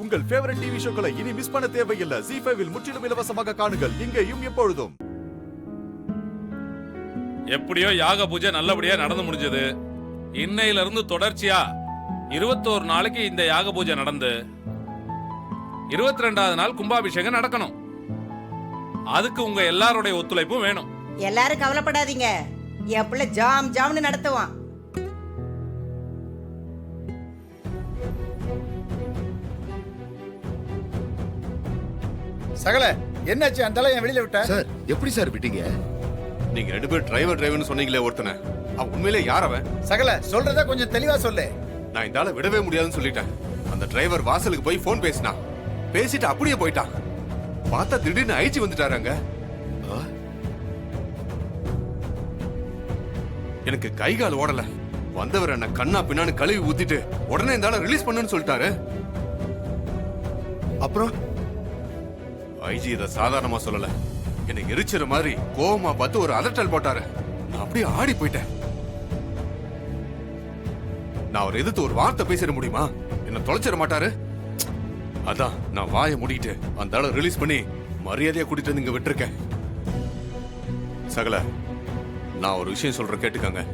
உங்கள் favourite TV ஷோக்களை இனி miss பண்ண தேவையில்லை. ZEE5 இல் முற்றிலும் இலவசமாக காணுங்கள். இங்கேயும் எப்பொழுதும். எப்படியோ யாக பூஜை நல்லபடியா நடந்து முடிஞ்சது. இன்னையில இருந்து தொடர்ச்சியா 21 நாளைக்கு இந்த யாக பூஜை நடந்து 22வது நாள் கும்பாபிஷேகம் நடக்கணும். அதுக்கு உங்க எல்லாருடைய ஒத்துழைப்பும் வேணும். எல்லாரும் கவலைப்படாதீங்க, என் பிள்ளை ஜாம் ஜாம்னு நடத்துவான். சகல என்னாச்சு? அந்த என் வெளியில விட்ட சார். எப்படி சார் விட்டீங்க? நீங்க 2 பேர் டிரைவர்னு சொன்னீங்களே ஒருத்தனை, அவன் உண்மையிலே யார் அவன்? சகல சொல்றத கொஞ்சம் தெளிவா சொல்லு. நான் இந்த ஆளை விடவே முடியாதுன்னு சொல்லிட்டேன். அந்த டிரைவர் வாசலுக்கு போய் போன் பேசினான். பேசிட்டு அப்படியே போயிட்டான். பார்த்தா திடீர்னு ஐஜி வந்துட்டாராங்க. எனக்கு கை கால் ஓடல. வந்தவர் என்ன கண்ணா பின்னான்னு கழுவி ஊத்திட்டு உடனே இந்த ஆளை ரிலீஸ் பண்ணுன்னு சொல்லிட்டாரு. அப்புறம் ஐஜி இதை சாதாரணமா சொல்லல, என்னை எரிச்சிற மாதிரி கோவமா பார்த்து ஒரு அதட்டல் போட்டாரு. நான் அப்படியே ஆடி போயிட்டேன். நான் அவர் எதிர்த்து ஒரு வார்த்தை பேசிட முடியுமா? என்ன தொலைச்சிட மாட்டாரு. அதான் நான் வாயை மூடிட்டு அந்த ஆளை ரிலீஸ் பண்ணி மரியாதையா கூட்டிட்டு வந்து இங்க விட்டுருக்கேன். சகல, நான் ஒரு விஷயம் சொல்றேன், கேட்டுக்கங்க.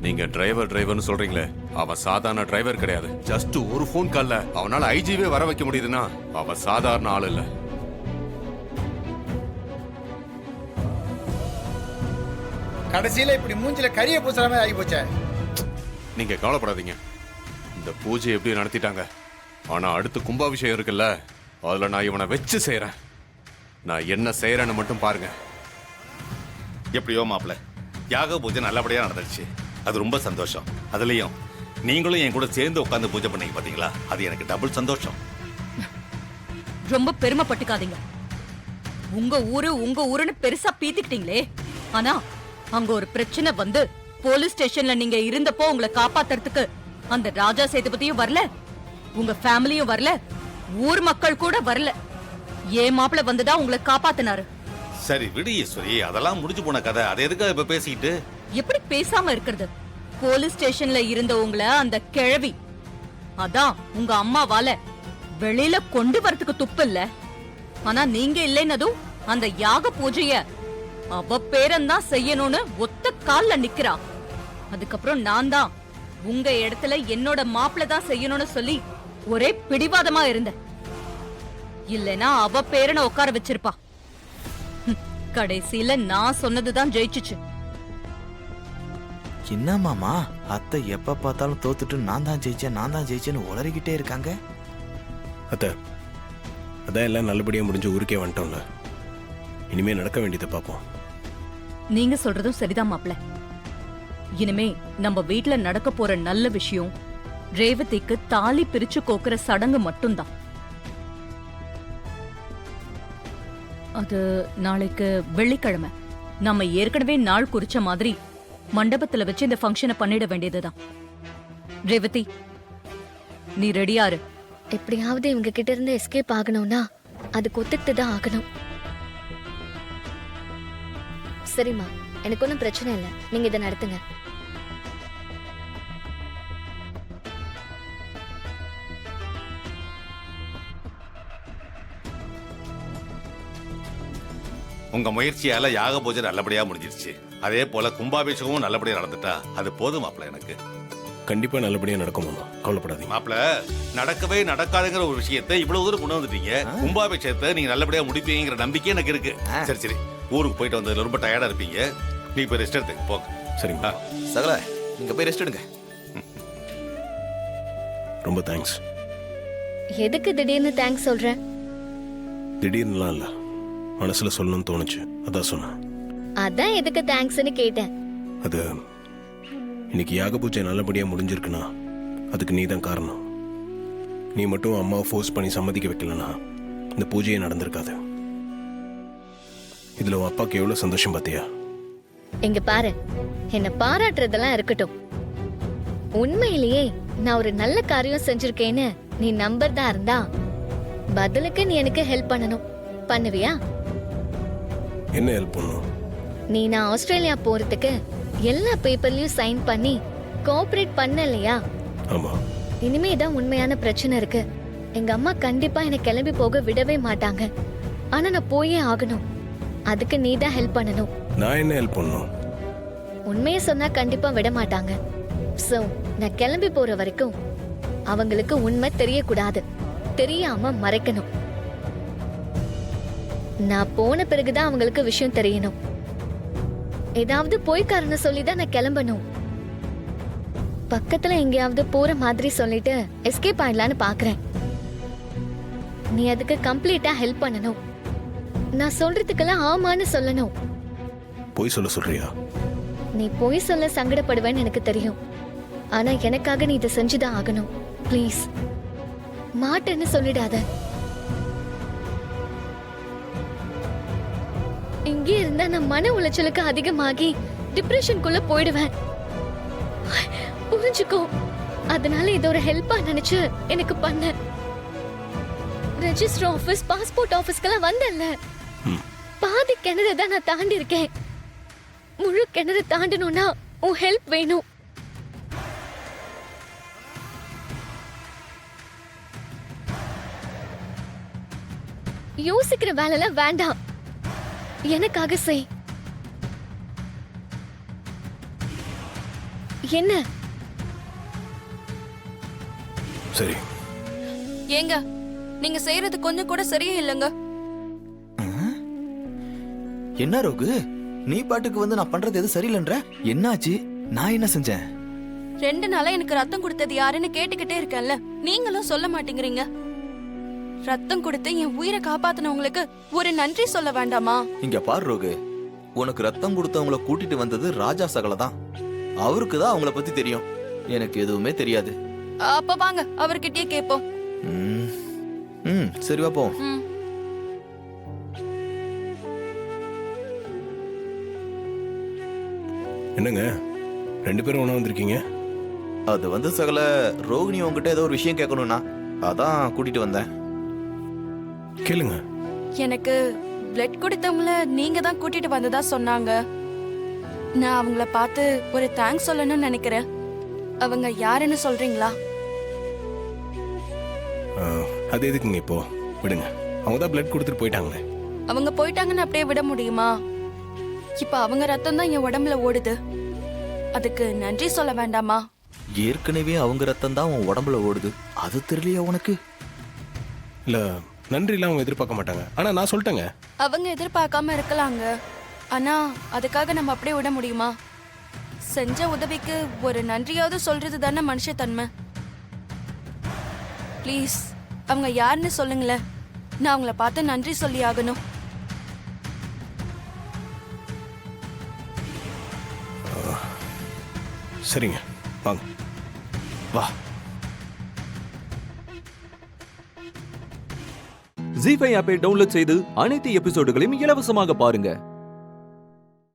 நீங்க டிரைவர்னு சொல்றீங்களே, அவன் சாதாரண டிரைவர் கிடையாது. ஜஸ்ட் ஒரு போன் கால்ல அவனால ஐஜிவே வர வைக்க முடியுதுன்னா அவன் சாதாரண ஆள் இல்ல. கடைசியில இப்படி மூஞ்சில கரிய பூசுறாமே ஆகி போச்சே. நீங்க கவலைப்படாதீங்க, இந்த பூஜை எப்படி நடத்திட்டாங்க. ஆனா அடுத்து கும்பாபிஷேகம் இருக்குல்ல, அதுல நான் இவனை வச்சு செய்யறேன். நான் என்ன செய்யறேன்னு மட்டும் பாருங்க. எப்படியோ மாப்பிள்ள, யாக பூஜை நல்லபடியா நடந்துச்சு. அது ரொம்ப சந்தோஷம். அதுலயும் நீங்களும் என் கூட சேர்ந்து உட்காந்து பூஜை பண்ணீங்க பாத்தீங்களா, அது எனக்கு டபுள் சந்தோஷம். ரொம்ப பெருமைப்பட்டுக்காதீங்க. உங்க ஊருன்னு பெருசா பீத்திக்கிட்டீங்களே. ஆனா அங்க ஒரு பிரச்சனை வந்து போலீஸ் ஸ்டேஷன்ல நீங்க இருந்தப்போ உங்களை காப்பாத்துறதுக்கு அந்த ராஜா சேதுபதியும் வரல, உங்க ஃபேமிலியும் வரல, ஊர் மக்கள் கூட வரல. ஏன் மாப்பிள்ள வந்துதான் உங்களை காப்பாத்தினாரு. சரி விடு ஈஸ்வரி, அதெல்லாம் முடிஞ்சு போன கதை. அதை எதுக்காக இப்ப பேசிக்கிட்டு? எப்படி பேசாம இருக்கிறது? போலீஸ் ஸ்டேஷன்ல இருந்த உங்களை அந்த கிழவி, அதான் உங்க அம்மாவால வெளியில கொண்டு வரதுக்கு துப்பு இல்ல. ஆனா நீங்க இல்லைன்னதும் அந்த யாக பூஜைய அவ பேரன்தான் செய்யணும்னு ஒத்த கால்ல நிக்கிறா. அதுக்கப்புறம் நான் தான் உங்க இடத்துல என்னோட மாப்பிள்ள தான் செய்யணும்னு சொல்லி ஒரே பிடிவாதமா இருந்தேன். இல்லனா அவ பேரனை உட்கார வச்சிருப்பா. கடைசியில நான் சொன்னதுதான் ஜெயிச்சுச்சு. என்ன மாமா, அத்தை எப்ப பார்த்தாலும் தோத்துட்டு நான் தான் ஜெயிச்சேன்னு உளறிக்கிட்டே இருக்காங்க. அத்தை, அதான் எல்லாம் நல்லபடியா முடிஞ்சு ஊருக்கே வந்துட்டோம்ல. இனிமே நடக்க வேண்டியதை பார்ப்போம். நீங்க சொல்றதும் சரிதான் மாப்ள. இனிமே நம்ம வீட்ல நடக்க போற நல்ல விஷயம் ரேவதிக்கு தாலி பிரிச்சு கோக்குற சடங்கு மட்டும்தான். அது நாளைக்கு வெள்ளிக்கிழமை. நம்ம ஏற்கனவே நாள் குறிச்ச மாதிரி மண்டபத்துல வச்சு இந்த ஃபங்க்ஷனை பண்ணிட வேண்டியதுதான். ரேவதி, நீ ரெடியாரு. எப்படியாவது இவங்க கிட்ட இருந்து எஸ்கேப் ஆகணும்னா அதுக்கு ஒத்துக்கிட்டு தான் ஆகணும். சரிம்மா, எனக்கு ஒன்றும் பிரச்சனை இல்லை, நீங்க இதை நடத்துங்க. உங்க முயற்சியால யாக பூஜை நல்லபடியா முடிஞ்சிருச்சு. அதே போல கும்பாபிஷேகமும் நல்லபடியா நடந்துட்டா அது போதும் மாப்பிள்ள. எனக்கு கண்டிப்பா நல்லபடியா நடக்கும் மாமா, கவலைப்படாதீங்க. மாப்பிள்ள, நடக்கவே நடக்காதுங்கிற ஒரு விஷயத்தை இவ்வளவு தூரம் கொண்டு வந்துட்டீங்க. கும்பாபிஷேகத்தை நீங்க நல்லபடியா முடிப்பீங்கிற நம்பிக்கை எனக்கு இருக்கு. சரி சரி, ஊருக்கு போயிட்டு வந்ததுல ரொம்ப டயர்டா இருப்பீங்க. நீ போய் ரெஸ்ட் எடுத்துங்க, போங்க. சரிங்க சகல, நீங்க போய் ரெஸ்ட் எடுங்க. ரொம்ப தேங்க்ஸ். எதுக்கு திடீர்னு தேங்க்ஸ் சொல்ற? திடீர்னுலாம் இல்ல, மனசுல சொல்லணும்னு தோணுச்சு, அதான் சொன்னேன். அதான் எதுக்கு தேங்க்ஸ்னு கேட்டேன். அது இன்னைக்கு யாக பூஜை நல்லபடியா முடிஞ்சிருக்குன்னா அதுக்கு நீ தான் காரணம். நீ மட்டும் அம்மாவை ஃபோர்ஸ் பண்ணி சம்மதிக்க வைக்கலனா இந்த பூஜையே நடந்திருக்காது. இதுல உன் அப்பாவுக்கு எவ்வளவு சந்தோஷம் பாத்தியா? இங்க பாரு, என்ன பாராட்டுறதெல்லாம் இருக்கட்டும். உண்மையிலேயே நான் ஒரு நல்ல காரியம் செஞ்சிருக்கேன்னு நீ நம்பறதா இருந்தா பதிலுக்கு நீ எனக்கு ஹெல்ப் பண்ணணும். பண்ணுவியா? என்ன ஹெல்ப் பண்ணணும்? நீ நான் ஆஸ்திரேலியா போறதுக்கு எல்லா பேப்பர்லயும் சைன் பண்ணி கோஆபரேட் பண்ணலையா? ஆமா. இனிமே தான் உண்மையான பிரச்சனை இருக்கு. எங்க அம்மா கண்டிப்பா என்னை கிளம்பி போக விடவே மாட்டாங்க. ஆனா நான் போயே ஆகணும். அதுக்கு நீ தான் ஹெல்ப் பண்ணணும். நான் என்ன ஹெல்ப் பண்ணணும்? உண்மையை சொன்னா கண்டிப்பா விட மாட்டாங்க. சோ நான் கிளம்பி போற வரைக்கும் அவங்களுக்கு உண்மை தெரியக்கூடாது. தெரியாம மறைக்கணும். நான் போன பிறகுதான் அவங்களுக்கு விஷயம் தெரியணும். ஏதாவது போய் காரணம் சொல்லிதான் நான் கிளம்பணும். பக்கத்துல எங்கேயாவது போற மாதிரி சொல்லிட்டு எஸ்கேப் ஆயிடலான்னு பாக்குறேன். நீ அதுக்கு கம்ப்ளீட்டா ஹெல்ப் பண்ணணும். நான் சொல்றதுக்கெல்லாம் ஆமான்னு சொல்லணும். போய் சொல்ல சொல்றியா? நீ போய் சொல்ல சங்கடப்படுவேன்னு எனக்கு தெரியும். ஆனா எனக்காக நீ இதை செஞ்சுதான் ஆகணும். ப்ளீஸ் மாட்டேன்னு சொல்லிடாத. இங்கே இருந்தா நான் மன உளைச்சலுக்கு அதிகமாகி டிப்ரெஷனுக்குள்ள போயிடுவேன். புரிஞ்சுக்கோ. அதனால இது ஒரு ஹெல்ப்பா நினைச்சு எனக்கு பண்ண. ரெஜிஸ்டர் ஆபீஸ், பாஸ்போர்ட் ஆபீஸ்க்கெல்லாம் வந்தல்ல, பாதி கிணறு தான் நான் தாண்டி இருக்கேன். முழு கிணறு தாண்டணும்னா உன் ஹெல்ப் வேணும். யோசிக்கிற வேலைலாம் வேண்டாம். எனக்காக செய். என்ன? சரி. ஏங்க, நீங்க செய்யறது கொஞ்சம் கூட சரியே இல்லைங்க. என்ன ரோகு, நீ பாட்டுக்கு வந்து நான் பண்றது எது சரியில்லைன்ற? என்னாச்சு? நான் என்ன செஞ்சேன்? 2 நாளா எனக்கு ரத்தம் கொடுத்தது யாருன்னு கேட்டுக்கிட்டே இருக்கேன்ல, நீங்களும் சொல்ல மாட்டேங்கிறீங்க. ரத்தம் கொடுத்து என் உயிரை காப்பாத்தினவங்களுக்கு ஒரு நன்றி சொல்ல வேண்டாமா? இங்க பாரு ரோகு, உனக்கு ரத்தம் கொடுத்தவங்கள கூட்டிட்டு வந்தது ராஜா சகல தான். அவருக்கு தான் அவங்கள பத்தி தெரியும். எனக்கு எதுவுமே தெரியாது. அப்ப வாங்க அவர்கிட்டயே கேப்போம். சரி வா போவோம். என்னங்க 2 பேரும் ஒண்ணா வந்திருக்கீங்க? அது வந்து சகல, ரோகிணி உங்ககிட்ட ஏதோ ஒரு விஷயம் கேட்கணும்னா அதான் கூட்டிட்டு வந்தேன். கேளுங்க. எனக்கு பிளட் கொடுத்தவங்கள நீங்க தான் கூட்டிட்டு வந்ததா சொன்னாங்க. நான் அவங்கள பார்த்து ஒரு தேங்க்ஸ் சொல்லணும்னு நினைக்கிறேன். அவங்க யாருன்னு சொல்றீங்களா? அது எதுக்குங்க இப்போ? விடுங்க, அவங்க தான் பிளட் கொடுத்துட்டு போயிட்டாங்களே. அவங்க போயிட்டாங்கன்னு அப்படியே விட முடியுமா? இப்ப அவங்க ரத்தம் தான் என் உடம்புல ஓடுது. அதுக்கு நன்றி சொல்ல வேண்டாமா? ஏற்கனவே அவங்க ரத்தம் தான் உன் உடம்புல ஓடுது. அது தெரியலையா உனக்கு? இல்ல, நன்றி எல்லாம் அவங்க எதிர்பார்க்க மாட்டாங்க. ஆனா நான் சொல்லிட்டேங்க. அவங்க எதிர்பார்க்காம இருக்கலாங்க. ஆனா அதுக்காக நம்ம அப்படியே விட முடியுமா? செஞ்ச உதவிக்கு ஒரு நன்றியாவது சொல்றது தானே மனுஷத்தன்மை. ப்ளீஸ் அவங்க யாருன்னு சொல்லுங்களேன். நான் அவங்கள பார்த்து நன்றி சொல்லி ஆகணும். சரிங்க, வாங்க. வா. ஜீ5 ஆப்பை டவுன்லோட் செய்து அனைத்து எபிசோடுகளையும் இலவசமாக பாருங்க.